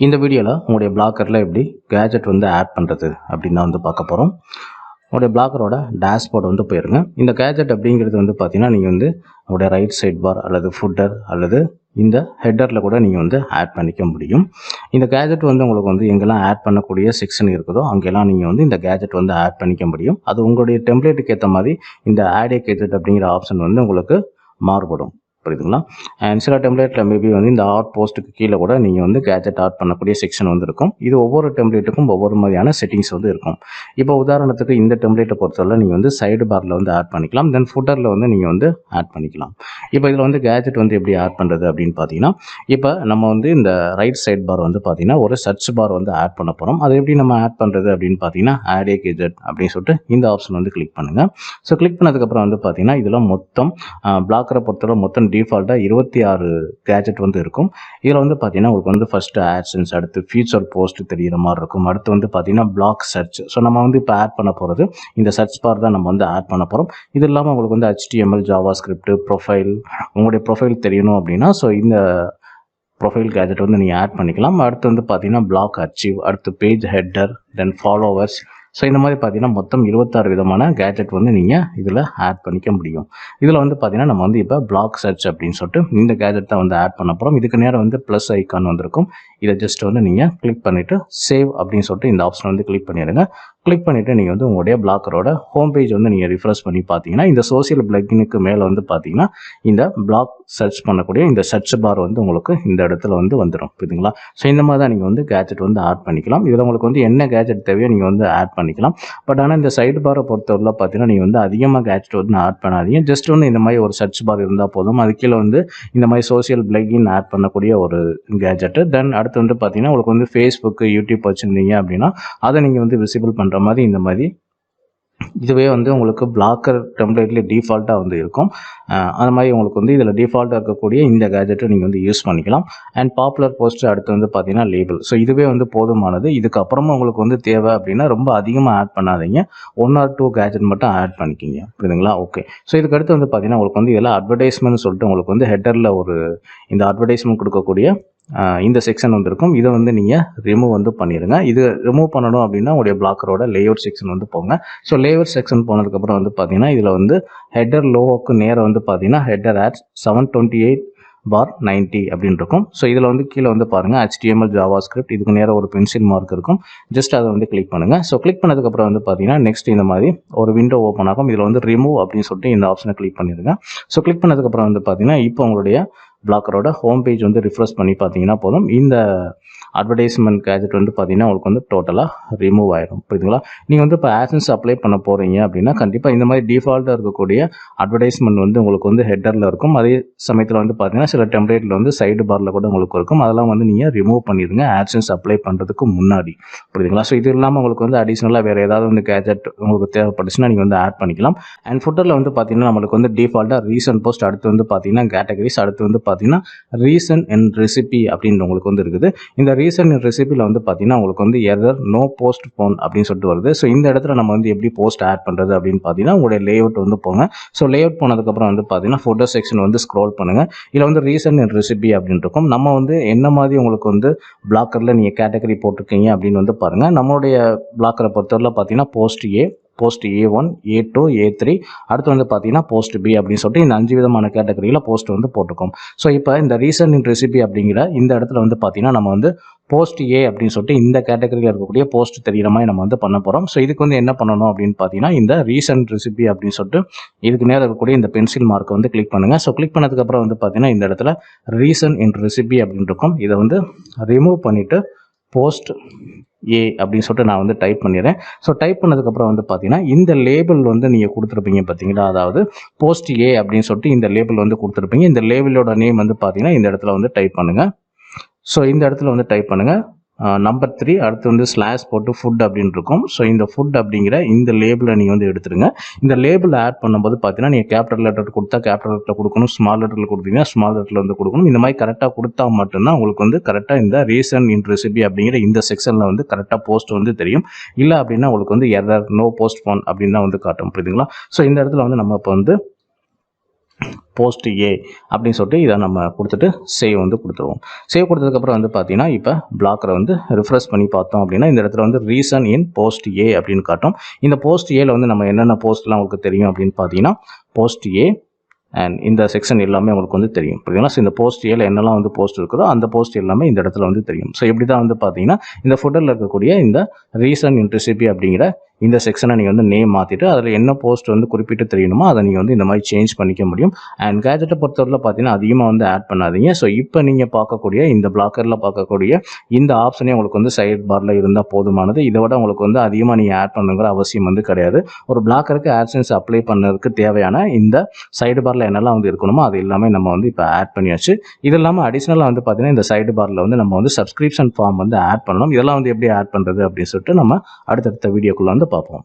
இந்த வீடியோவில் உங்களுடைய பிளாக்கரில் எப்படி கேஜெட் வந்து ஆட் பண்ணுறது அப்படின்னு தான் வந்து பார்க்க போகிறோம். உங்களுடைய பிளாக்கரோட டேஷ்போர்டு வந்து போயிருங்க. இந்த கேஜெட் அப்படிங்கிறது வந்து பார்த்தீங்கன்னா நீங்கள் வந்து உங்களுடைய ரைட் சைட் பார் அல்லது ஃபுட்டர் அல்லது இந்த ஹெட்டரில் கூட நீங்கள் வந்து ஆட் பண்ணிக்க முடியும். இந்த கேஜெட் வந்து உங்களுக்கு வந்து எங்கெல்லாம் ஆட் பண்ணக்கூடிய செக்ஷன் இருக்குதோ அங்கெல்லாம் நீங்கள் வந்து இந்த கேஜெட் வந்து ஆட் பண்ணிக்க முடியும். அது உங்களுடைய டெம்ப்ளேட்டுக்கு ஏற்ற மாதிரி இந்த ஆட் ஏ கேஜெட் அப்படிங்கிற ஆப்ஷன் வந்து உங்களுக்கு மாறுபடும். புரியுதுங்களா? அண்ட் சில டெம்ப்ளேட்டில் மேபி வந்து இந்த ஆட் போஸ்ட்டுக்கு கீழே கூட நீங்கள் வந்து கேஜெட் ஆட் பண்ணக்கூடிய செக்ஷன் வந்து இருக்கும். இது ஒவ்வொரு டெம்ப்ளேட்டுக்கும் ஒவ்வொரு மாதிரியான செட்டிங்ஸ் வந்து இருக்கும். இப்போ உதாரணத்துக்கு இந்த டெம்ப்ளேட்டை பொறுத்தவரை நீங்கள் வந்து சைடு பாரில் வந்து ஆட் பண்ணிக்கலாம். தென் ஃபுட்டரில் வந்து நீங்கள் வந்து ஆட் பண்ணிக்கலாம். இப்போ இதில் வந்து கேஜெட் வந்து எப்படி ஆட் பண்ணுறது அப்படின்னு பார்த்தீங்கன்னா, இப்போ நம்ம வந்து இந்த ரைட் சைட் பார் வந்து பார்த்தீங்கன்னா ஒரு சர்ச் பார் வந்து ஆட் பண்ண போகிறோம். அது எப்படி நம்ம ஆட் பண்ணுறது அப்படின்னு பார்த்தீங்கன்னா, ஆட் ஏ கேஜெட் அப்படின்னு சொல்லிட்டு இந்த ஆப்ஷன் வந்து கிளிக் பண்ணுங்கள். ஸோ கிளிக் பண்ணதுக்கப்புறம் வந்து பார்த்தீங்கன்னா இதில் மொத்தம் பிளாக்கரை பொறுத்தவரை மொத்தம் டிஃபால்ட்டாக 26 கேஜெட் வந்து இருக்கும். இதில் வந்து பார்த்தீங்கன்னா உங்களுக்கு வந்து ஃபஸ்ட்டு ஆட்சன்ஸ், அடுத்து ஃபியூச்சர் போஸ்ட் தெரிகிற மாதிரி இருக்கும். அடுத்து வந்து பார்த்தீங்கன்னா பிளாக் சர்ச். ஸோ நம்ம வந்து இப்போ ஆட் பண்ண போகிறது இந்த சர்ச் பார் தான் நம்ம வந்து ஆட் பண்ண போகிறோம். இது இல்லாமல் உங்களுக்கு வந்து HTML, ஜாவா ஸ்கிரிப்ட், ப்ரொஃபைல், உங்களுடைய ப்ரொஃபைல் தெரியணும் அப்படின்னா ஸோ இந்த ப்ரொஃபைல் கேஜெட் வந்து நீங்கள் ஆட் பண்ணிக்கலாம். அடுத்து வந்து பார்த்தீங்கன்னா பிளாக் அச்சீவ், அடுத்து பேஜ் ஹெட்டர், தென் ஃபாலோவர்ஸ். ஸோ இந்த மாதிரி பார்த்தீங்கன்னா மொத்தம் 26 விதமான கேஜெட் வந்து நீங்கள் இதில் ஆட் பண்ணிக்க முடியும். இதில் வந்து பார்த்தீங்கன்னா நம்ம வந்து இப்போ பிளாக் சர்ச் அப்படின்னு சொல்லிட்டு இந்த கேஜெட் தான் வந்து ஆட் பண்ண போகிறோம். இதுக்கு நேரம் வந்து ப்ளஸ் ஐக்கான் வந்திருக்கும். இதை ஜஸ்ட் வந்து நீங்கள் கிளிக் பண்ணிவிட்டு சேவ் அப்படின்னு சொல்லிட்டு இந்த ஆப்ஷன் வந்து கிளிக் பண்ணிடுங்க. கிளிக் பண்ணிவிட்டு நீங்கள் வந்து உங்களுடைய பிளாக்கரோட ஹோம் பேஜ் வந்து நீங்கள் ரிஃப்ரெஷ் பண்ணி பார்த்தீங்கன்னா இந்த சோசியல் பிளக்கினுக்கு மேலே வந்து பார்த்தீங்கன்னா இந்த பிளாக் சர்ச் பண்ணக்கூடிய இந்த சர்ச் பார் வந்து உங்களுக்கு இந்த இடத்துல வந்து வந்துடும். புரியுதுங்களா? ஸோ இந்த மாதிரி தான் நீங்கள் வந்து கேஜெட் வந்து ஆட் பண்ணிக்கலாம். இதில் உங்களுக்கு வந்து என்ன கேஜெட் தேவையோ நீங்கள் வந்து ஆட் பண்ணிக்கலாம். பட் ஆனால் இந்த சைடு பாரை பொறுத்தவரை பார்த்தீங்கன்னா நீங்கள் வந்து அதிகமாக கேஜெட் வந்து ஆட் பண்ணாதீங்க. ஜஸ்ட் வந்து இந்த மாதிரி ஒரு சர்ச் பார் இருந்தால் போதும். அது கீழே வந்து இந்த மாதிரி சோசியல் பிளக்கின் ஆட் பண்ணக்கூடிய ஒரு கேஜெட்டு. தென் அடுத்து வந்து பார்த்தீங்கன்னா உங்களுக்கு வந்து ஃபேஸ்புக்கு, யூடியூப் வச்சுருந்தீங்க அப்படின்னா அதை நீங்கள் வந்து விசிபிள் பண்ணுற மாதிரி இந்த மாதிரி இதுவே வந்து உங்களுக்கு பிளாக்கர் டெம்ப்ளேட்லேயே டிஃபால்ட்டாக வந்து இருக்கும். அந்த மாதிரி உங்களுக்கு வந்து இதில் டிஃபால்ட்டாக இருக்கக்கூடிய இந்த கேஜெட்டை நீங்கள் வந்து யூஸ் பண்ணிக்கலாம். அண்ட் பாப்புலர் போஸ்ட், அடுத்து வந்து பார்த்தீங்கன்னா லேபிள். ஸோ இதுவே வந்து போதுமானது. இதுக்கப்புறமா உங்களுக்கு வந்து தேவை அப்படின்னா ரொம்ப அதிகமாக ஆட் பண்ணாதீங்க. 1 or 2 கேஜெட் மட்டும் ஆட் பண்ணிக்கிங்க. புரியுதுங்களா? ஓகே. ஸோ இதுக்கடுத்து வந்து பார்த்தீங்கன்னா உங்களுக்கு வந்து இதெல்லாம் அட்வர்டைஸ்மெண்ட் சொல்லிட்டு உங்களுக்கு வந்து ஹெட்டரில் ஒரு இந்த அட்வர்டைஸ்மெண்ட் கொடுக்கக்கூடிய இந்த செக்ஷன் வந்து இருக்கும். இதை வந்து நீங்கள் ரிமூவ் வந்து பண்ணிடுங்க. இது ரிமூவ் பண்ணணும் அப்படின்னா உங்களுடைய பிளாக்கரோட லேஅவுட் செக்ஷன் வந்து போங்க. ஸோ லேஅவுட் செக்ஷன் போனதுக்கப்புறம் வந்து பார்த்தீங்கன்னா இதில் வந்து ஹெட்டர் லோகோக்கு நேரம் வந்து பார்த்தீங்கன்னா ஹெட்டர் ஆட் 728/90 அப்படின்னு இருக்கும். ஸோ இதில் வந்து கீழே வந்து பாருங்கள் HTML, ஜாவா ஸ்கிரிப்ட், இதுக்கு நேரம் ஒரு பென்சில் மார்க் இருக்கும். ஜஸ்ட் அதை வந்து கிளிக் பண்ணுங்கள். ஸோ கிளிக் பண்ணதுக்கப்புறம் வந்து பார்த்தீங்கன்னா நெக்ஸ்ட் இந்த மாதிரி ஒரு விண்டோ ஓப்பன் ஆகும். இதில் வந்து ரிமூவ் அப்படின்னு சொல்லிட்டு இந்த ஆப்ஷனை கிளிக் பண்ணிடுங்க. ஸோ கிளிக் பண்ணதுக்கப்புறம் வந்து பார்த்தீங்கன்னா இப்போ உங்களுடைய பிளாக்கரோட ஹோம் பேஜ் வந்து ரிஃப்ரெஷ் பண்ணி பார்த்தீங்கன்னா போதும். இந்த அட்வர்டைஸ்மெண்ட் கேஜெட் வந்து பார்த்தீங்கன்னா உங்களுக்கு வந்து டோட்டலாக ரிமூவ் ஆயிடும். புரியுதுங்களா? நீங்கள் வந்து இப்போ ஆட்சன்ஸ் அப்ளை பண்ண போகிறீங்க அப்படின்னா கண்டிப்பாக இந்த மாதிரி டிஃபால்ட்டாக இருக்கக்கூடிய அட்வர்டைஸ்மெண்ட் வந்து உங்களுக்கு வந்து ஹெட்டரில் இருக்கும். அதே சமயத்தில் வந்து பார்த்தீங்கன்னா சில டெம்ப்ளேட்டில் வந்து சைடு பாரில் கூட உங்களுக்கு இருக்கும். அதெல்லாம் வந்து நீங்கள் ரிமூவ் பண்ணிடுங்க ஆட்சன்ஸ் அப்ளை பண்ணுறதுக்கு முன்னாடி. புரியுதுங்களா? ஸோ இது இல்லாமல் உங்களுக்கு வந்து அடிஷ்னலாக வேறு ஏதாவது வந்து கேஜெட் உங்களுக்கு தேவைப்பட்டுச்சுன்னா நீங்கள் வந்து ஆட் பண்ணிக்கலாம். அண்ட் ஃபுட்டரில் வந்து பார்த்தீங்கன்னா நம்மளுக்கு வந்து டிஃபால்ட்டாக ரீசன்ட் போஸ்ட், அடுத்து வந்து பார்த்தீங்கன்னா கேட்டகரிஸ், அடுத்து வந்து பார்த்தீங்கன்னா ரீசன் அண்ட் ரெசிபி அப்படின்னு உங்களுக்கு வந்து இருக்குது. இந்த ரீசன் அண்ட் ரெசிபியில் வந்து பார்த்தீங்கன்னா உங்களுக்கு வந்து எரர் நோ போஸ்ட் ஃபோன் அப்படின்னு சொல்லிட்டு வருது. ஸோ இந்த இடத்துல நம்ம வந்து எப்படி போஸ்ட் ஆட் பண்ணுறது அப்படின்னு பார்த்தீங்கன்னா உங்களுடைய லேஅவுட் வந்து போங்க. ஸோ லேஅவுட் போனதுக்கப்புறம் வந்து பார்த்தீங்கன்னா ஃபோட்டோ செக்ஷன் வந்து ஸ்க்ரோல் பண்ணுங்கள். இதில் வந்து ரீசன் அண்ட் ரெசிபி அப்படின்னு இருக்கும். நம்ம வந்து என்ன மாதிரி உங்களுக்கு வந்து பிளாக்கரில் நீங்கள் கேட்டகரி போட்டிருக்கீங்க அப்படின்னு வந்து பாருங்கள். நம்மளுடைய பிளாக்கரை பொறுத்தவரை பார்த்தீங்கன்னா போஸ்ட் ஏ, போஸ்ட் A1, A2, A3, அடுத்து வந்து பார்த்தீங்கன்னா போஸ்ட் B அப்படின்னு சொல்லிட்டு இந்த 5 விதமான கேட்டகரியில் போஸ்ட் வந்து போட்டிருக்கோம். ஸோ இப்போ இந்த ரீசன் இன் ரெசிபி அப்படிங்கிற இந்த இடத்துல வந்து பார்த்தீங்கன்னா நம்ம வந்து போஸ்ட் A அப்படின்னு சொல்லிட்டு இந்த கேட்டகரியில் இருக்கக்கூடிய போஸ்ட் தெரிகிற மாதிரி நம்ம வந்து பண்ண போகிறோம். ஸோ இதுக்கு வந்து என்ன பண்ணணும் அப்படின்னு பார்த்தீங்கன்னா இந்த ரீசன் ரெசிபி அப்படின்னு சொல்லிட்டு இதுக்கு நேரம் இருக்கக்கூடிய இந்த பென்சில் மார்க்கை வந்து கிளிக் பண்ணுங்கள். ஸோ கிளிக் பண்ணதுக்கப்புறம் வந்து பார்த்தீங்கன்னா இந்த இடத்துல ரீசன் இன் ரெசிபி அப்படின்னு இருக்கும். இதை வந்து ரிமூவ் பண்ணிவிட்டு போஸ்ட் ஏ அப்படின்னு சொல்லிட்டு நான் வந்து டைப் பண்ணிடுறேன். ஸோ டைப் பண்ணதுக்கப்புறம் வந்து பார்த்தீங்கன்னா இந்த லேபிள் வந்து நீங்கள் கொடுத்துருப்பீங்க பார்த்தீங்களா, அதாவது போஸ்ட் ஏ அப்படின்னு சொல்லிட்டு இந்த லேபிள் வந்து கொடுத்துருப்பீங்க. இந்த லேபிளோட நேம் வந்து பார்த்தீங்கன்னா இந்த இடத்துல வந்து டைப் பண்ணுங்கள். ஸோ இந்த இடத்துல வந்து டைப் பண்ணுங்கள் நம்பர் 3, அடுத்து வந்து ஸ்லாஷ் போட்டு ஃபுட் அப்படின்னு இருக்கும். ஸோ இந்த ஃபுட் அப்படிங்கிற இந்த லேபிளை நீங்கள் வந்து எடுத்துருங்க. இந்த லேபிள் ஆட் பண்ணும்போது பார்த்தீங்கன்னா நீங்கள் கேபிட்டல் லெட்டர் கொடுத்தா கேபிட்டல் லெட்டரில் கொடுக்கணும், ஸ்மால் லெட்டரில் கொடுத்தீங்கன்னா ஸ்மால் லெட்டரில் வந்து கொடுக்கணும். இந்த மாதிரி கரெக்டாக கொடுத்தா மட்டும்தான் உங்களுக்கு வந்து கரெக்டாக இந்த ரீசன் இன் ரெசிபி அப்படிங்கிற இந்த செக்ஷனில் வந்து கரெக்டாக போஸ்ட் வந்து தெரியும். இல்லை அப்படின்னா உங்களுக்கு வந்து எரர் நோ போஸ்ட் ஃபோன் அப்படின்னு தான் வந்து காட்டும். புரியுதுங்களா? ஸோ இந்த இடத்துல வந்து நம்ம இப்போ வந்து போஸ்ட் ஏ அப்படின்னு சொல்லிட்டு இதை நம்ம கொடுத்துட்டு சேவ் வந்து கொடுத்துருவோம். சேவ் கொடுத்ததுக்கப்புறம் வந்து பார்த்தீங்கன்னா இப்போ பிளாக்கரை வந்து ரிஃப்ரெஷ் பண்ணி பார்த்தோம் அப்படின்னா இந்த இடத்துல வந்து ரீசன் இன் போஸ்ட் ஏ அப்படின்னு காட்டும். இந்த போஸ்ட் ஏல வந்து நம்ம என்னென்ன போஸ்ட்லாம் உங்களுக்கு தெரியும் அப்படின்னு பார்த்தீங்கன்னா போஸ்ட் ஏ அண்ட் இந்த செக்ஷன் எல்லாமே உங்களுக்கு வந்து தெரியும். புரியுதுங்களா? ஸோ இந்த போஸ்ட் ஏல என்னெல்லாம் வந்து போஸ்ட் இருக்குதோ அந்த போஸ்ட் எல்லாமே இந்த இடத்துல வந்து தெரியும். ஸோ இப்படி தான் வந்து பார்த்தீங்கன்னா இந்த ஃபுட்டரில் இருக்கக்கூடிய இந்த ரீசன் இன் ரெசிபி அப்படிங்கிற இந்த செக்ஷனை நீங்கள் வந்து நேம் மாற்றிட்டு அதில் என்ன போஸ்ட் வந்து குறிப்பிட்டு தெரியணுமோ அதை நீங்கள் வந்து இந்த மாதிரி சேஞ்ச் பண்ணிக்க முடியும். அண்ட் கேஜெட்டை பொறுத்தவரையில் பார்த்தீங்கன்னா அதிகமாக வந்து ஆட் பண்ணாதீங்க. ஸோ இப்போ நீங்கள் பார்க்கக்கூடிய இந்த பிளாக்கரில் பார்க்கக்கூடிய இந்த ஆப்ஷனே உங்களுக்கு வந்து சைட் பாரில் இருந்தால் போதுமானது. இதை விட உங்களுக்கு வந்து அதிகமாக நீங்கள் ஆட் பண்ணுங்கிற அவசியம் வந்து கிடையாது. ஒரு பிளாக்கருக்கு ஆட்சன்ஸ் அப்ளை பண்ணுறதுக்கு தேவையான இந்த சைடு பாரில் என்னெல்லாம் வந்து இருக்கணுமோ அது எல்லாமே நம்ம வந்து இப்போ ஆட் பண்ணியாச்சு. இது இல்லாமல் அடிஷ்னலாக வந்து பார்த்தீங்கன்னா இந்த சைடு பாரில் வந்து நம்ம வந்து சப்ஸ்கிரிப்ஷன் ஃபார்ம் வந்து ஆட் பண்ணணும். இதெல்லாம் வந்து எப்படி ஆட் பண்ணுறது அப்படின்னு சொல்லிட்டு நம்ம அடுத்தடுத்த வீடியோக்குள்ளே வந்து பார்ப்போம்.